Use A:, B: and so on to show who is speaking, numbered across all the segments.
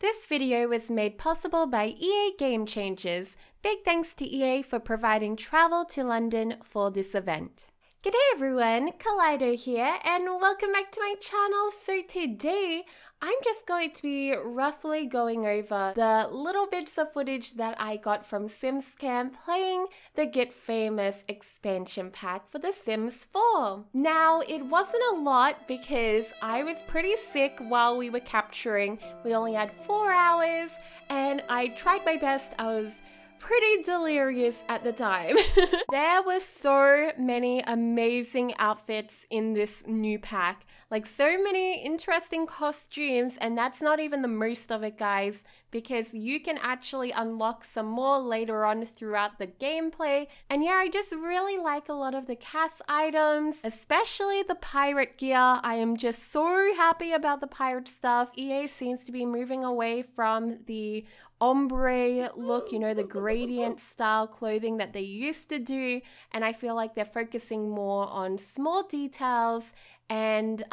A: This video was made possible by EA Game Changers. Big thanks to EA for providing travel to London for this event. G'day everyone, Kaleido here and welcome back to my channel. So today I'm just going to be roughly going over the little bits of footage that I got from SimScam playing the Get Famous expansion pack for The Sims 4. Now, it wasn't a lot because I was pretty sick while we were capturing. We only had 4 hours and I tried my best. I was pretty delirious at the time. There were so many amazing outfits in this new pack, like so many interesting costumes, and that's not even the most of it, guys, because you can actually unlock some more later on throughout the gameplay. And yeah, I just really like a lot of the cast items, especially the pirate gear. I am just so happy about the pirate stuff. EA seems to be moving away from the ombre look, you know, the gradient style clothing that they used to do, and I feel like they're focusing more on small details and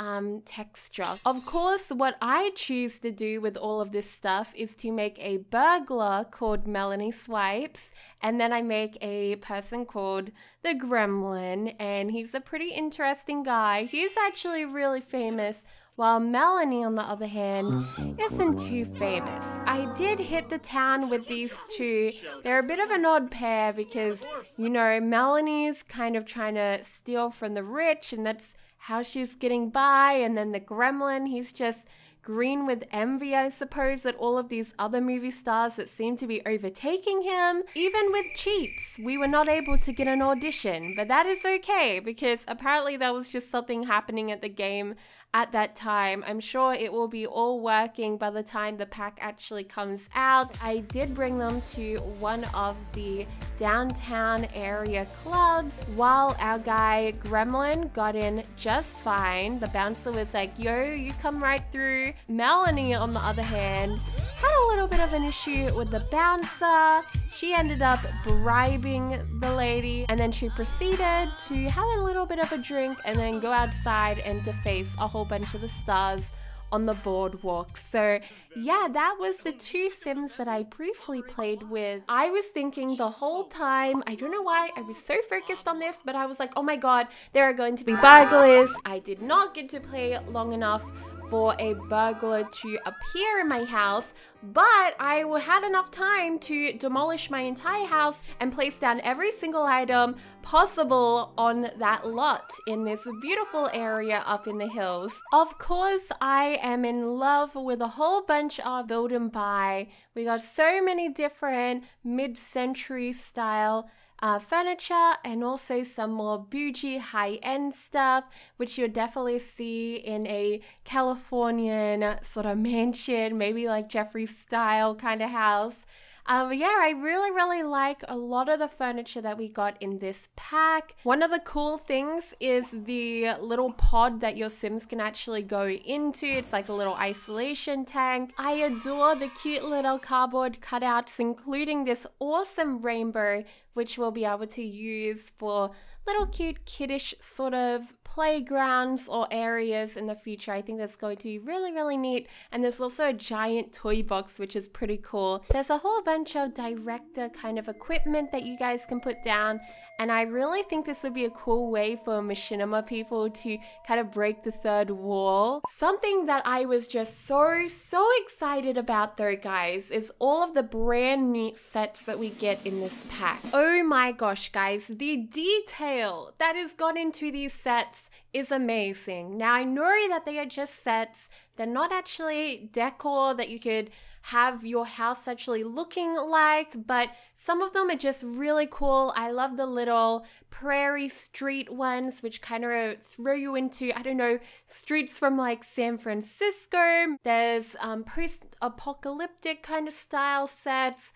A: texture. Of course, what I choose to do with all of this stuff is to make a burglar called Melanie Swipes, and then I make a person called the Gremlin, and he's a pretty interesting guy. He's actually really famous, while Melanie, on the other hand, isn't too famous. I did hit the town with these two. They're a bit of an odd pair because, you know, Melanie's kind of trying to steal from the rich, and that's how she's getting by. And then the Gremlin, he's just green with envy, I suppose, at all of these other movie stars that seem to be overtaking him. Even with cheats, we were not able to get an audition, but that is okay because apparently that was just something happening at the game at that time. I'm sure it will be all working by the time the pack actually comes out. I did bring them to one of the downtown area clubs while our guy Gremlin got in just fine. The bouncer was like, yo, you come right through. Melanie, on the other hand, had a little bit of an issue with the bouncer. She ended up bribing the lady, and then she proceeded to have a little bit of a drink and then go outside and deface a whole bunch of the stars on the boardwalk. So yeah, that was the two Sims that I briefly played with. I was thinking the whole time, I don't know why I was so focused on this, but I was like, oh my god, there are going to be burglars. I did not get to play long enough for a burglar to appear in my house, but I had enough time to demolish my entire house and place down every single item possible on that lot in this beautiful area up in the hills. Of course, I am in love with a whole bunch of build and buy. We got so many different mid-century style furniture and also some more bougie high-end stuff, which you'll definitely see in a Californian sort of mansion, maybe like Jeffree style kind of house. Yeah, I really like a lot of the furniture that we got in this pack. One of the cool things is the little pod that your Sims can actually go into. It's like a little isolation tank. I adore the cute little cardboard cutouts, including this awesome rainbow, which we'll be able to use for little cute kiddish sort of playgrounds or areas in the future. I think that's going to be really neat. And there's also a giant toy box, which is pretty cool. There's a whole bunch of director kind of equipment that you guys can put down, and I really think this would be a cool way for machinima people to kind of break the third wall. Something that I was just so excited about though, guys, is all of the brand new sets that we get in this pack. Oh my gosh, guys, the detail that has gone into these sets is amazing. Now, I know that they are just sets. They're not actually decor that you could have your house actually looking like, but some of them are just really cool. I love the little prairie street ones, which kind of throw you into, I don't know, streets from like San Francisco. There's post-apocalyptic kind of style sets.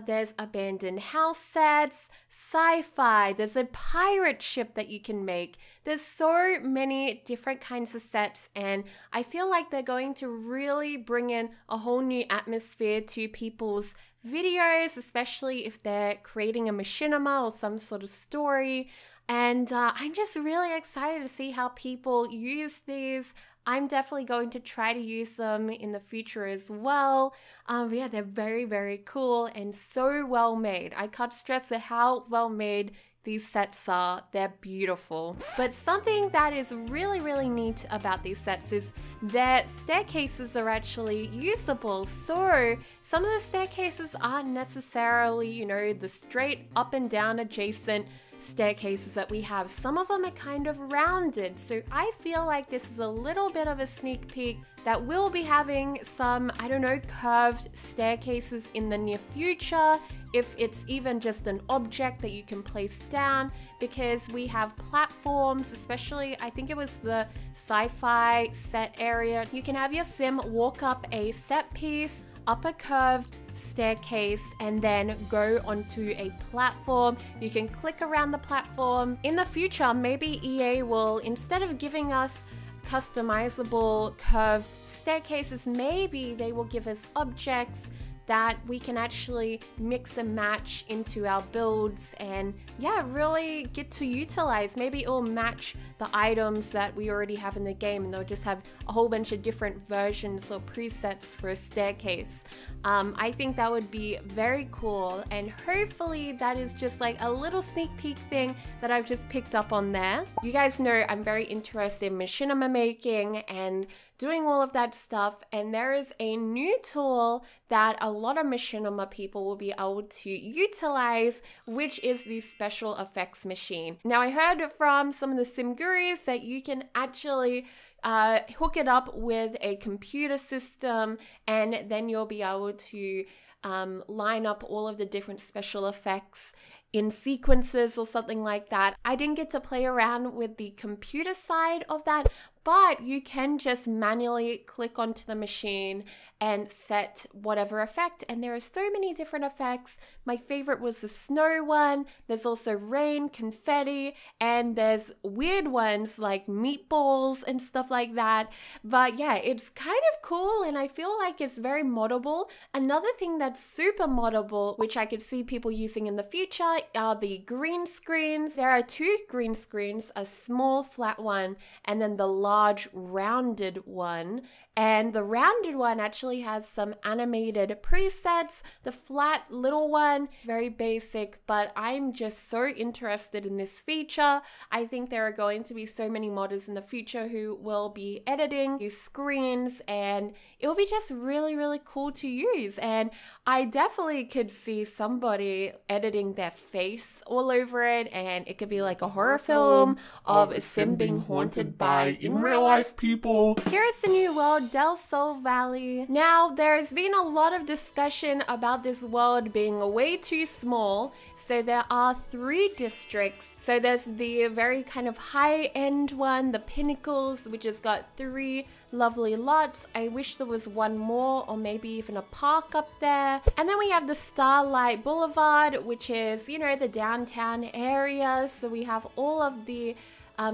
A: There's abandoned house sets, sci-fi, there's a pirate ship that you can make. There's so many different kinds of sets, and I feel like they're going to really bring in a whole new atmosphere to people's videos, especially if they're creating a machinima or some sort of story. And I'm just really excited to see how people use these I'm definitely going to try to use them in the future as well. Yeah, they're very, very cool and so well made. I can't stress how well made these sets are. They're beautiful. But something that is really, really neat about these sets is their staircases are actually usable. So some of the staircases aren't necessarily, you know, the straight up and down adjacent staircases that we have. Some of them are kind of rounded, so I feel like this is a little bit of a sneak peek that we'll be having some, I don't know, curved staircases in the near future, if it's even just an object that you can place down, because we have platforms, especially I think it was the sci-fi set area. You can have your sim walk up a set piece, up a curved staircase, and then go onto a platform. You can click around the platform. In the future, maybe EA will, instead of giving us customizable curved staircases, maybe they will give us objects that we can actually mix and match into our builds and yeah, really get to utilize. Maybe it'll match the items that we already have in the game and they'll just have a whole bunch of different versions or presets for a staircase. I think that would be very cool, and hopefully that is just like a little sneak peek thing that I've just picked up on there. You guys know I'm very interested in machinima making and doing all of that stuff, and there is a new tool that a lot of machinima people will be able to utilize, which is the special effects machine. Now, I heard from some of the sim gurus that you can actually hook it up with a computer system, and then you'll be able to line up all of the different special effects in sequences or something like that. I didn't get to play around with the computer side of that, but you can just manually click onto the machine and set whatever effect, and there are so many different effects. My favorite was the snow one. There's also rain, confetti, and there's weird ones like meatballs and stuff like that. But yeah, it's kind of cool, and I feel like it's very moddable. Another thing that's super moddable, which I could see people using in the future, are the green screens. There are two green screens, a small flat one, and then the large rounded one. And the rounded one actually has some animated presets. The flat little one, very basic, but I'm just so interested in this feature. I think there are going to be so many modders in the future who will be editing these screens, and it will be just really, really cool to use. And I definitely could see somebody editing their face all over it, and it could be like a horror film of a sim being haunted by in real life people. Here's the new world, Del Sol Valley. Now, there's been a lot of discussion about this world being way too small, so there are 3 districts. So there's the very kind of high-end one, the Pinnacles, which has got 3 lovely lots. I wish there was one more, or maybe even a park up there. And then we have the Starlight Boulevard, which is, you know, the downtown area. So we have all of the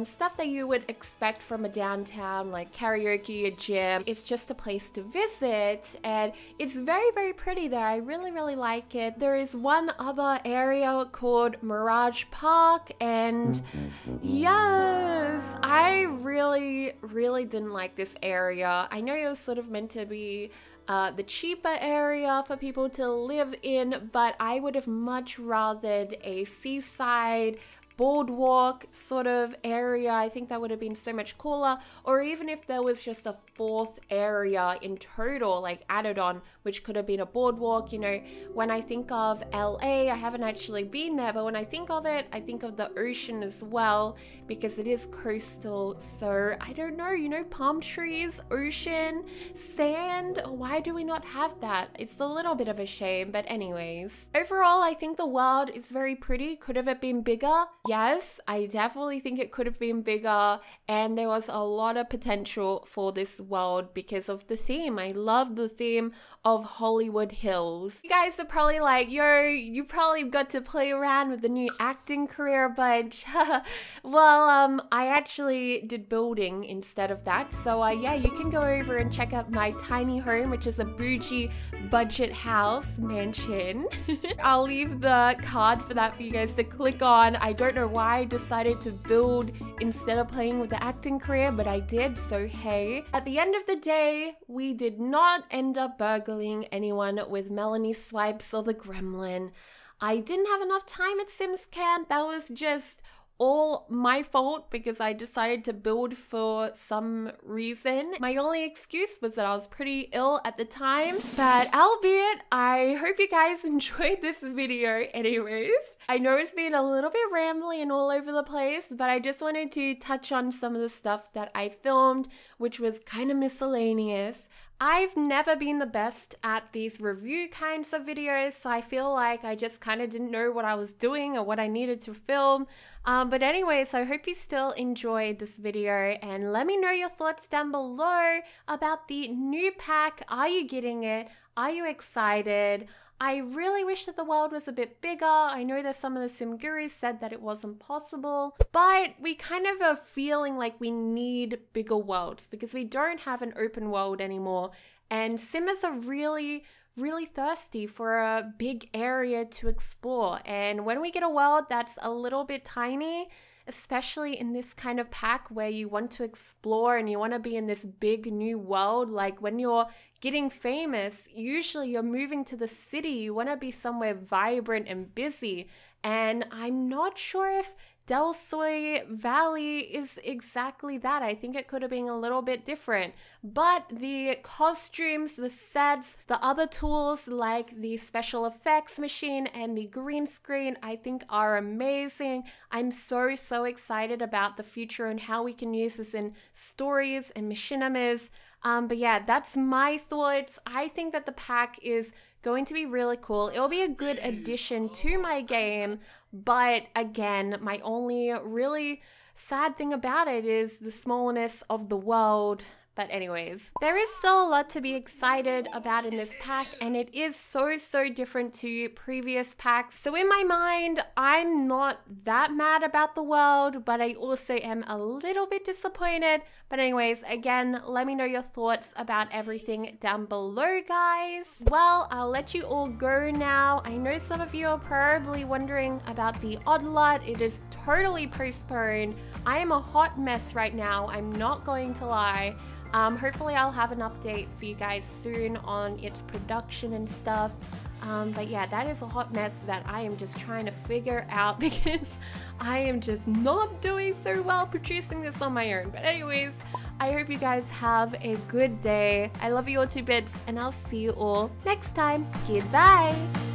A: stuff that you would expect from a downtown, like karaoke, a gym. It's just a place to visit, and it's very, very pretty there. I really, really like it. There is one other area called Mirage Park, and yes, I really, really didn't like this area. I know it was sort of meant to be the cheaper area for people to live in, but I would have much rathered a seaside boardwalk sort of area. I think that would have been so much cooler, or even if there was just a 4th area in total, like added on, which could have been a boardwalk. You know, when I think of LA, I haven't actually been there, but when I think of it, I think of the ocean as well, because it is coastal. So I don't know, you know, palm trees, ocean, sand. Why do we not have that? It's a little bit of a shame, but anyways, overall, I think the world is very pretty. Could have it been bigger? Yes, I definitely think it could have been bigger, and there was a lot of potential for this world because of the theme. I love the theme of Hollywood Hills. You guys are probably like, yo, you probably got to play around with the new acting career bunch. Well, I actually did building instead of that. So yeah, you can go over and check out my tiny home, which is a bougie budget house mansion. I'll leave the card for that for you guys to click on. I don't don't know why I decided to build instead of playing with the acting career, but I did, so hey. At the end of the day, we did not end up burgling anyone with Melanie Swipes or the Gremlin. I didn't have enough time at Sims Camp. That was just all my fault because I decided to build for some reason. My only excuse was that I was pretty ill at the time, but albeit, I hope you guys enjoyed this video anyways. I know it's been a little bit rambly and all over the place, but I just wanted to touch on some of the stuff that I filmed, which was kind of miscellaneous. I've never been the best at these review kinds of videos, so I feel like I just kind of didn't know what I was doing or what I needed to film. But anyways, I hope you still enjoyed this video and let me know your thoughts down below about the new pack. Are you getting it? Are you excited? I really wish that the world was a bit bigger. I know that some of the sim gurus said that it wasn't possible, but we kind of are feeling like we need bigger worlds because we don't have an open world anymore. And simmers are really thirsty for a big area to explore. And when we get a world that's a little bit tiny, especially in this kind of pack where you want to explore and you want to be in this big new world, like when you're getting famous, usually you're moving to the city, you want to be somewhere vibrant and busy. And I'm not sure if Del Soy Valley is exactly that. I think it could have been a little bit different. But the costumes, the sets, the other tools like the special effects machine and the green screen, I think are amazing. I'm so excited about the future and how we can use this in stories and machinimas. But yeah, that's my thoughts. I think that the pack is going to be really cool. It'll be a good addition to my game, but again, my only really sad thing about it is the smallness of the world. But anyways, there is still a lot to be excited about in this pack, and it is so different to previous packs. So in my mind, I'm not that mad about the world, but I also am a little bit disappointed. But anyways, again, let me know your thoughts about everything down below, guys. Well, I'll let you all go now. I know some of you are probably wondering about the odd lot. It is totally postponed. I am a hot mess right now. I'm not going to lie. Hopefully I'll have an update for you guys soon on its production and stuff. But yeah, that is a hot mess that I am just trying to figure out because I am just not doing so well producing this on my own. But anyways, I hope you guys have a good day. I love you all to bits, and I'll see you all next time. Goodbye!